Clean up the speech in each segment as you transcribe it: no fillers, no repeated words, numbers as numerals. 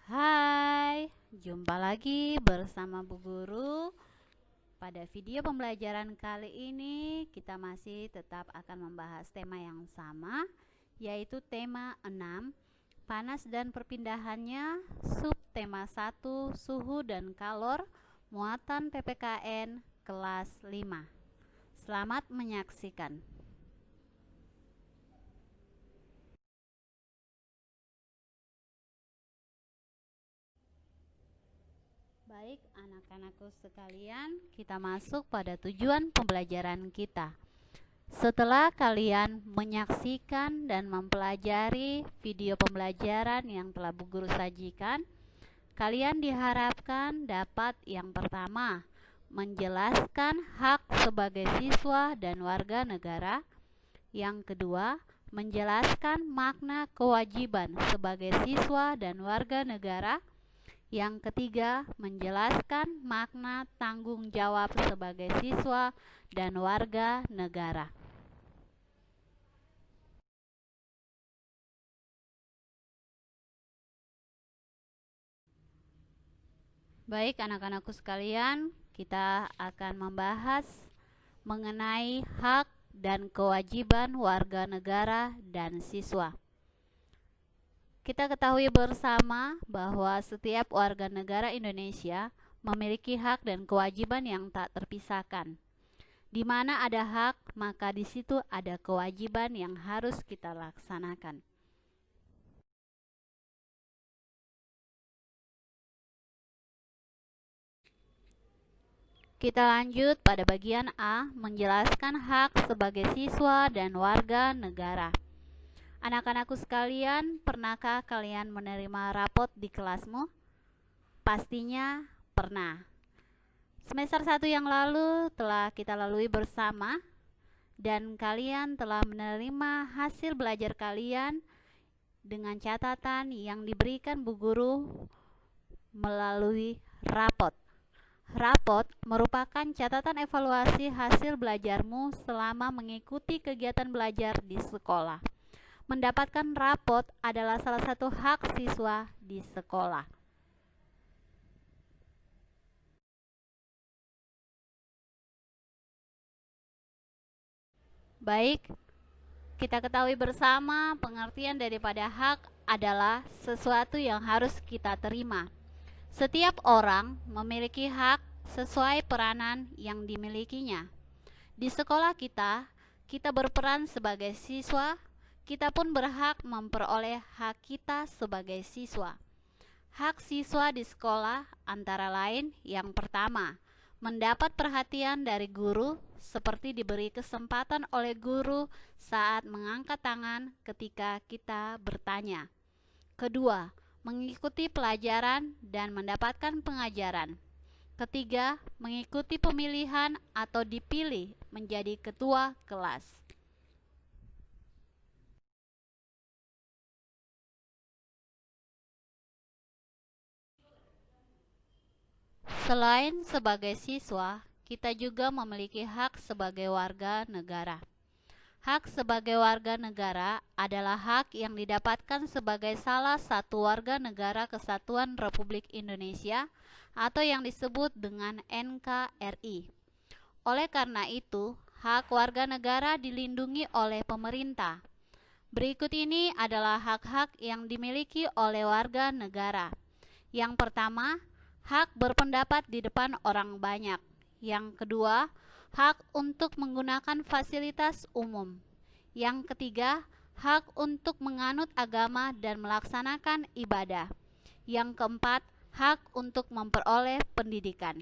Hai, jumpa lagi bersama Bu Guru. Pada video pembelajaran kali ini kita masih tetap akan membahas tema yang sama, yaitu tema 6, panas dan perpindahannya, subtema 1, suhu dan kalor, muatan PPKN kelas 5. Selamat menyaksikan. Baik, anak-anakku sekalian, kita masuk pada tujuan pembelajaran kita. Setelah kalian menyaksikan dan mempelajari video pembelajaran yang telah Bu Guru sajikan, kalian diharapkan dapat yang pertama, menjelaskan hak sebagai siswa dan warga negara. Yang kedua, menjelaskan makna kewajiban sebagai siswa dan warga negara. Yang ketiga, menjelaskan makna tanggung jawab sebagai siswa dan warga negara. Baik, anak-anakku sekalian, kita akan membahas mengenai hak dan kewajiban warga negara dan siswa. Kita ketahui bersama bahwa setiap warga negara Indonesia memiliki hak dan kewajiban yang tak terpisahkan. Di mana ada hak, maka di situ ada kewajiban yang harus kita laksanakan. Kita lanjut pada bagian A, menjelaskan hak sebagai siswa dan warga negara. Anak-anakku sekalian, pernahkah kalian menerima rapot di kelasmu? Pastinya pernah. Semester 1 yang lalu telah kita lalui bersama dan kalian telah menerima hasil belajar kalian dengan catatan yang diberikan Bu Guru melalui rapot. Rapot merupakan catatan evaluasi hasil belajarmu selama mengikuti kegiatan belajar di sekolah. Mendapatkan rapot adalah salah satu hak siswa di sekolah. Baik, kita ketahui bersama pengertian daripada hak adalah sesuatu yang harus kita terima. Setiap orang memiliki hak sesuai peranan yang dimilikinya. Di sekolah kita berperan sebagai siswa. Kita pun berhak memperoleh hak kita sebagai siswa. Hak siswa di sekolah antara lain yang pertama, mendapat perhatian dari guru seperti diberi kesempatan oleh guru saat mengangkat tangan ketika kita bertanya. Kedua, mengikuti pelajaran dan mendapatkan pengajaran. Ketiga, mengikuti pemilihan atau dipilih menjadi ketua kelas. Selain sebagai siswa, kita juga memiliki hak sebagai warga negara. Hak sebagai warga negara adalah hak yang didapatkan sebagai salah satu warga negara Kesatuan Republik Indonesia atau yang disebut dengan NKRI. Oleh karena itu, hak warga negara dilindungi oleh pemerintah. Berikut ini adalah hak-hak yang dimiliki oleh warga negara. Yang pertama, hak berpendapat di depan orang banyak. Yang kedua, hak untuk menggunakan fasilitas umum. Yang ketiga, hak untuk menganut agama dan melaksanakan ibadah. Yang keempat, hak untuk memperoleh pendidikan.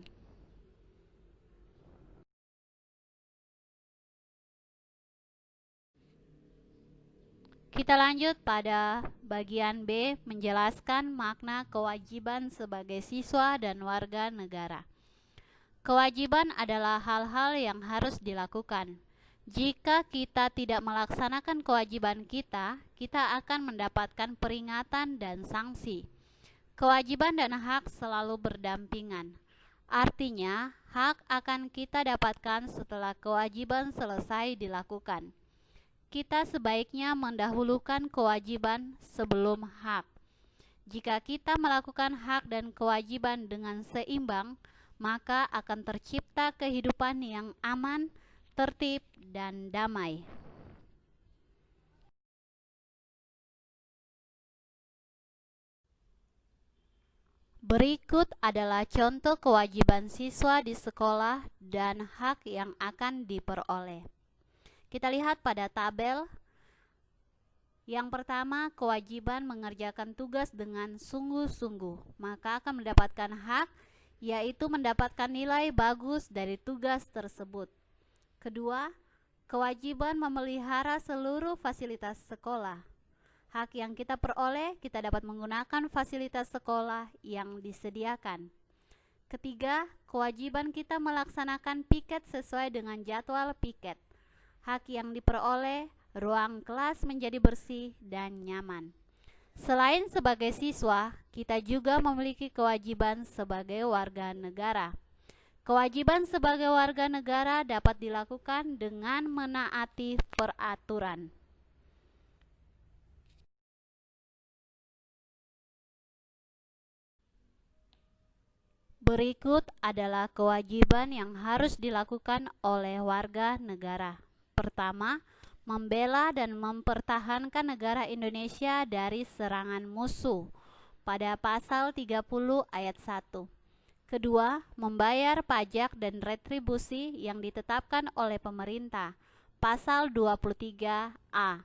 Kita lanjut pada bagian B, menjelaskan makna kewajiban sebagai siswa dan warga negara. Kewajiban adalah hal-hal yang harus dilakukan. Jika kita tidak melaksanakan kewajiban kita akan mendapatkan peringatan dan sanksi. Kewajiban dan hak selalu berdampingan. Artinya, hak akan kita dapatkan setelah kewajiban selesai dilakukan. Kita sebaiknya mendahulukan kewajiban sebelum hak. Jika kita melakukan hak dan kewajiban dengan seimbang, maka akan tercipta kehidupan yang aman, tertib, dan damai. Berikut adalah contoh kewajiban siswa di sekolah dan hak yang akan diperoleh. Kita lihat pada tabel. Yang pertama, kewajiban mengerjakan tugas dengan sungguh-sungguh, maka akan mendapatkan hak, yaitu mendapatkan nilai bagus dari tugas tersebut. Kedua, kewajiban memelihara seluruh fasilitas sekolah. Hak yang kita peroleh, kita dapat menggunakan fasilitas sekolah yang disediakan. Ketiga, kewajiban kita melaksanakan piket sesuai dengan jadwal piket. Hak yang diperoleh, ruang kelas menjadi bersih dan nyaman. Selain sebagai siswa, kita juga memiliki kewajiban sebagai warga negara. Kewajiban sebagai warga negara dapat dilakukan dengan menaati peraturan. Berikut adalah kewajiban yang harus dilakukan oleh warga negara. Pertama, membela dan mempertahankan negara Indonesia dari serangan musuh pada pasal 30 ayat 1. Kedua, membayar pajak dan retribusi yang ditetapkan oleh pemerintah, pasal 23A.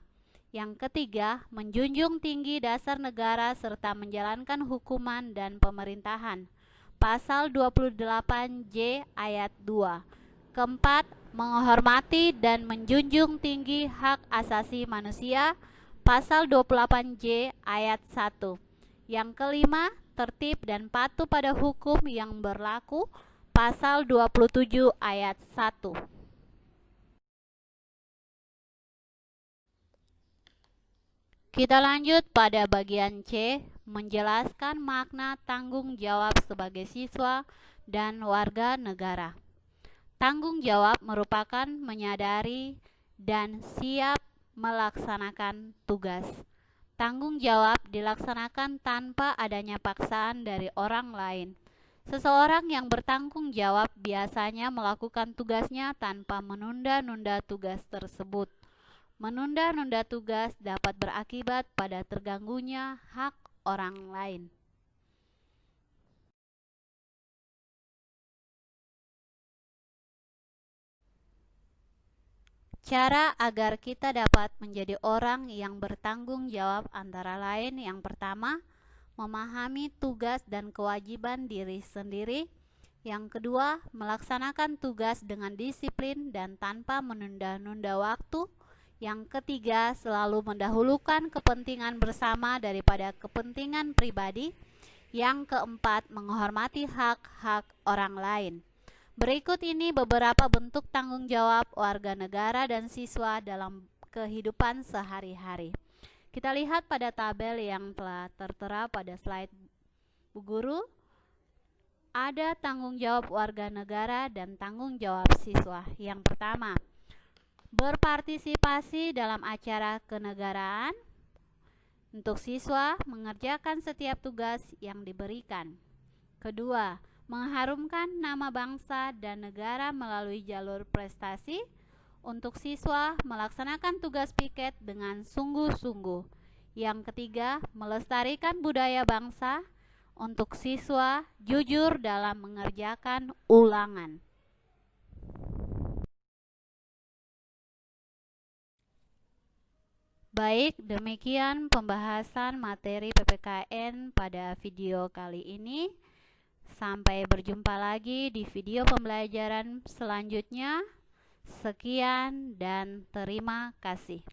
Yang ketiga, menjunjung tinggi dasar negara serta menjalankan hukuman dan pemerintahan, pasal 28J ayat 2. Keempat, menghormati dan menjunjung tinggi hak asasi manusia, pasal 28J ayat 1. Yang kelima, tertib dan patuh pada hukum yang berlaku, pasal 27 ayat 1. Kita lanjut pada bagian C, menjelaskan makna tanggung jawab sebagai siswa dan warga negara. Tanggung jawab merupakan menyadari dan siap melaksanakan tugas. Tanggung jawab dilaksanakan tanpa adanya paksaan dari orang lain. Seseorang yang bertanggung jawab biasanya melakukan tugasnya tanpa menunda-nunda tugas tersebut. Menunda-nunda tugas dapat berakibat pada terganggunya hak orang lain. Cara agar kita dapat menjadi orang yang bertanggung jawab antara lain, yang pertama, memahami tugas dan kewajiban diri sendiri. Yang kedua, melaksanakan tugas dengan disiplin dan tanpa menunda-nunda waktu. Yang ketiga, selalu mendahulukan kepentingan bersama daripada kepentingan pribadi. Yang keempat, menghormati hak-hak orang lain. Berikut ini beberapa bentuk tanggung jawab warga negara dan siswa dalam kehidupan sehari-hari. Kita lihat pada tabel yang telah tertera pada slide Bu Guru. Ada tanggung jawab warga negara dan tanggung jawab siswa. Yang pertama, berpartisipasi dalam acara kenegaraan. Untuk siswa, mengerjakan setiap tugas yang diberikan. Kedua, mengharumkan nama bangsa dan negara melalui jalur prestasi. Untuk siswa, melaksanakan tugas piket dengan sungguh-sungguh. Yang ketiga, melestarikan budaya bangsa. Untuk siswa, jujur dalam mengerjakan ulangan. Baik, demikian pembahasan materi PPKN pada video kali ini. Sampai berjumpa lagi di video pembelajaran selanjutnya. Sekian dan terima kasih.